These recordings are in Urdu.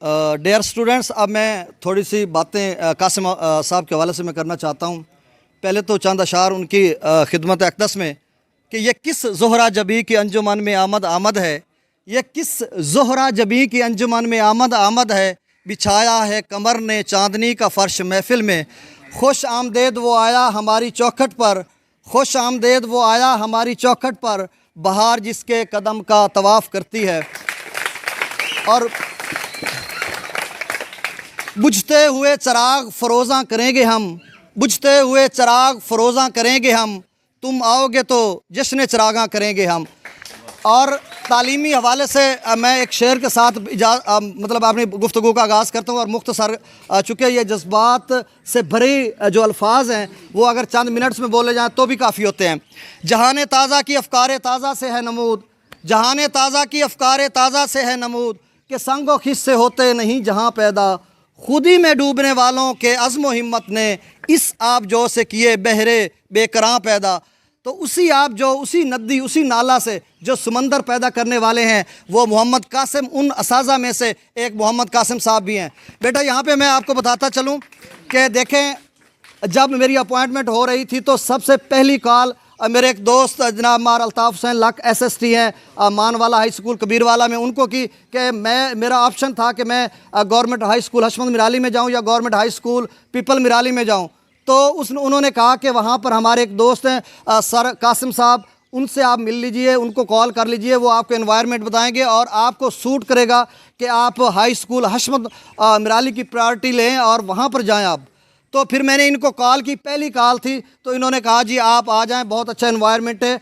ڈیئر اسٹوڈنٹس، اب میں تھوڑی سی باتیں قاسم صاحب کے حوالے سے میں کرنا چاہتا ہوں۔ پہلے تو چند اشعار ان کی خدمت اقدس میں کہ یہ کس زہرہ جبی کی انجمن میں آمد ہے، یہ کس زہرہ جبی کی انجمن میں آمد ہے، بچھایا ہے قمر نے چاندنی کا فرش محفل میں، خوش آمدید وہ آیا ہماری چوکھٹ پر، خوش آمدید وہ آیا ہماری چوکھٹ پر، بہار جس کے قدم کا طواف کرتی ہے۔ اور بجھتے ہوئے چراغ فروزاں کریں گے ہم، بجھتے ہوئے چراغ فروزاں کریں گے ہم، تم آؤ گے تو جشن چراغاں کریں گے ہم۔ اور تعلیمی حوالے سے میں ایک شعر کے ساتھ مطلب اپنی گفتگو کا آغاز کرتا ہوں، اور مختصر چونکہ یہ جذبات سے بھری جو الفاظ ہیں وہ اگر چند منٹس میں بولے جائیں تو بھی کافی ہوتے ہیں۔ جہان تازہ کی افکار تازہ سے ہے نمود، جہان تازہ کی افکار تازہ سے ہے نمود، کہ سنگ و خس سے ہوتے نہیں جہاں پیدا، خودی میں ڈوبنے والوں کے عزم و ہمت نے اس آب جو سے کیے بہرے بے کراں پیدا۔ تو اسی آب جو، اسی ندی، اسی نالا سے جو سمندر پیدا کرنے والے ہیں وہ محمد قاسم، ان اساتذہ میں سے ایک محمد قاسم صاحب بھی ہیں۔ بیٹا یہاں پہ میں آپ کو بتاتا چلوں کہ دیکھیں، جب میری اپوائنٹمنٹ ہو رہی تھی تو سب سے پہلی کال میرے ایک دوست جناب مار الطاف حسین لک SST ہیں مان والا ہائی اسکول کبیر والا میں، ان کو کی کہ میرا آپشن تھا کہ میں گورنمنٹ ہائی اسکول حشمت مرالی میں جاؤں یا گورنمنٹ ہائی اسکول پیپل مرالی میں جاؤں۔ تو انہوں نے کہا کہ وہاں پر ہمارے ایک دوست ہیں سر قاسم صاحب، ان سے آپ مل لیجئے، ان کو کال کر لیجئے، وہ آپ کو انوائرمنٹ بتائیں گے اور آپ کو سوٹ کرے گا کہ آپ ہائی اسکول حشمت مرالی کی پرائرٹی لیں اور وہاں پر جائیں آپ۔ تو پھر میں نے ان کو کال کی، پہلی کال تھی تو انہوں نے کہا جی آپ آ جائیں، بہت اچھا انوائرمنٹ ہے،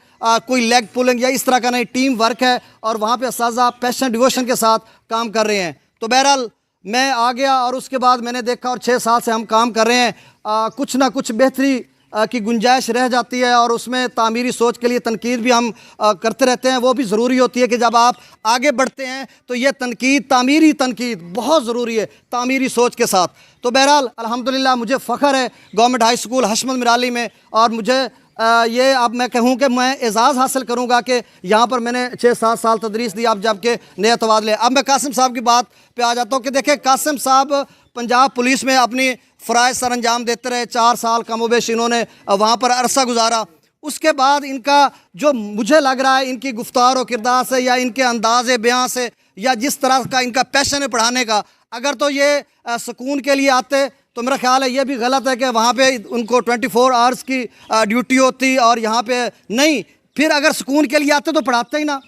کوئی لیگ پولنگ یا اس طرح کا نہیں، ٹیم ورک ہے، اور وہاں پہ اساتذہ پیشن ڈیووشن کے ساتھ کام کر رہے ہیں۔ تو بہرحال میں آ گیا اور اس کے بعد میں نے دیکھا، اور 6 سال سے ہم کام کر رہے ہیں، کچھ نہ کچھ بہتری کی گنجائش رہ جاتی ہے، اور اس میں تعمیری سوچ کے لیے تنقید بھی ہم کرتے رہتے ہیں، وہ بھی ضروری ہوتی ہے کہ جب آپ آگے بڑھتے ہیں تو یہ تنقید، تعمیری تنقید بہت ضروری ہے تعمیری سوچ کے ساتھ۔ تو بہرحال الحمدللہ مجھے فخر ہے گورنمنٹ ہائی اسکول حشمت مرالی میں، اور مجھے یہ اب میں کہوں کہ میں اعزاز حاصل کروں گا کہ یہاں پر میں نے 6-7 سال تدریس دی، اب جب کہ نئے تبادلے۔ اب میں قاسم صاحب کی بات پہ آ جاتا ہوں کہ دیکھیں، قاسم صاحب پنجاب پولیس میں اپنی فرائض سر انجام دیتے رہے، 4 سال کم و بیش انہوں نے وہاں پر عرصہ گزارا۔ اس کے بعد ان کا جو مجھے لگ رہا ہے ان کی گفتار و کردار سے یا ان کے انداز بیان سے یا جس طرح کا ان کا پیشن ہے پڑھانے کا، اگر تو یہ سکون کے لیے آتے تو میرا خیال ہے یہ بھی غلط ہے کہ وہاں پہ ان کو 24 آورس کی ڈیوٹی ہوتی اور یہاں پہ نہیں، پھر اگر سکون کے لیے آتے تو پڑھاتے ہی نا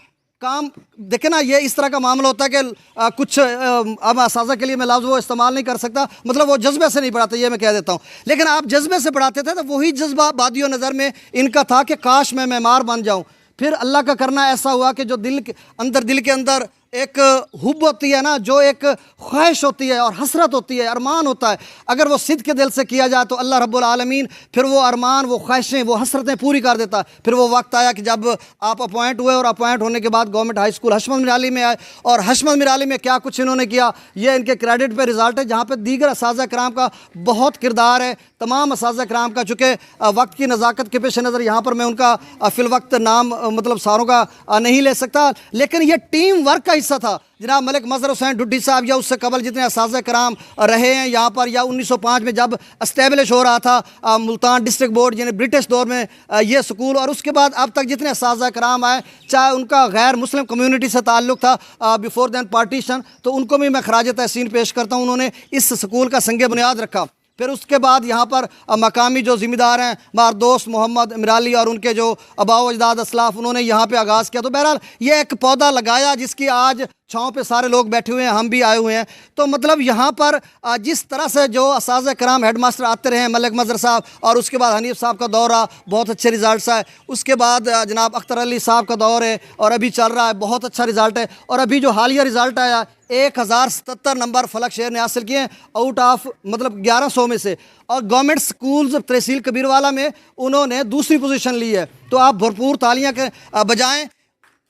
کام۔ دیکھیں نا، یہ اس طرح کا معاملہ ہوتا ہے کہ کچھ اب اساتذہ کے لیے میں لفظ وہ استعمال نہیں کر سکتا، مطلب وہ جذبے سے نہیں پڑھاتے، یہ میں کہہ دیتا ہوں، لیکن آپ جذبے سے پڑھاتے تھے تو وہی جذبہ بادی و نظر میں ان کا تھا کہ کاش میں معمار بن جاؤں۔ پھر اللہ کا کرنا ایسا ہوا کہ جو دل کے اندر ایک حب ہوتی ہے نا، جو ایک خواہش ہوتی ہے اور حسرت ہوتی ہے، ارمان ہوتا ہے، اگر وہ صدق کے دل سے کیا جائے تو اللہ رب العالمین پھر وہ ارمان، وہ خواہشیں، وہ حسرتیں پوری کر دیتا ہے۔ پھر وہ وقت آیا کہ جب آپ اپوائنٹ ہوئے، اور اپوائنٹ ہونے کے بعد گورنمنٹ ہائی اسکول حشمت مرالی میں آئے، اور حشمت مرالی میں کیا کچھ انہوں نے کیا یہ ان کے کریڈٹ پہ رزلٹ ہے، جہاں پہ دیگر اساتذہ کرام کا بہت کردار ہے، تمام اساتذہ کرام کا۔ چونکہ وقت کی نزاکت کے پیش نظر یہاں پر میں ان کا فی الوقت نام مطلب ساروں کا نہیں لے سکتا، لیکن یہ ٹیم ورک کا حصہ تھا۔ جناب ملک مظہر حسین ڈڈی صاحب یا اس سے قبل جتنے اساتذہ کرام رہے ہیں یہاں پر، یا 1905 میں جب اسٹیبلش ہو رہا تھا ملتان ڈسٹرکٹ بورڈ، یعنی برٹش دور میں یہ سکول، اور اس کے بعد اب تک جتنے اساتذہ کرام آئے، چاہے ان کا غیر مسلم کمیونٹی سے تعلق تھا بیفور دین پارٹیشن، تو ان کو بھی میں خراج تحسین پیش کرتا ہوں، انہوں نے اس سکول کا سنگ بنیاد رکھا۔ پھر اس کے بعد یہاں پر مقامی جو ذمہ دار ہیں مار دوست محمد مرالی اور ان کے جو آباء و اجداد اسلاف، انہوں نے یہاں پہ آغاز کیا۔ تو بہرحال یہ ایک پودا لگایا جس کی آج چھاؤں پہ سارے لوگ بیٹھے ہوئے ہیں، ہم بھی آئے ہوئے ہیں۔ تو مطلب یہاں پر جس طرح سے جو اساتذہ کرام ہیڈ ماسٹر آتے رہے ہیں، ملک مظہر صاحب، اور اس کے بعد حنیف صاحب کا دور رہا، بہت اچھے ریزلٹس آئے۔ اس کے بعد جناب اختر علی صاحب کا دور ہے اور ابھی چل رہا ہے، بہت اچھا رزلٹ ہے۔ اور ابھی جو حالیہ رزلٹ آیا 1077 نمبر فلک شہر نے حاصل کیے ہیں آؤٹ آف مطلب 1100 میں سے، اور گورنمنٹ سکولز تحصیل کبیر والا میں انہوں نے دوسری پوزیشن لی ہے۔ تو آپ بھرپور تالیاں کے بجائیں۔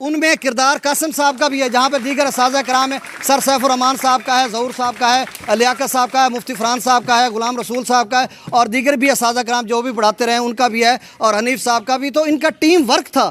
ان میں کردار قاسم صاحب کا بھی ہے، جہاں پہ دیگر اساتذہ کرام ہیں، سر سیف الرحمان صاحب کا ہے، ظہور صاحب کا ہے، لیاقت صاحب کا ہے، مفتی فرحان صاحب کا ہے، غلام رسول صاحب کا ہے، اور دیگر بھی اساتذہ کرام جو بھی پڑھاتے رہے ہیں ان کا بھی ہے، اور حنیف صاحب کا بھی۔ تو ان کا ٹیم ورک تھا،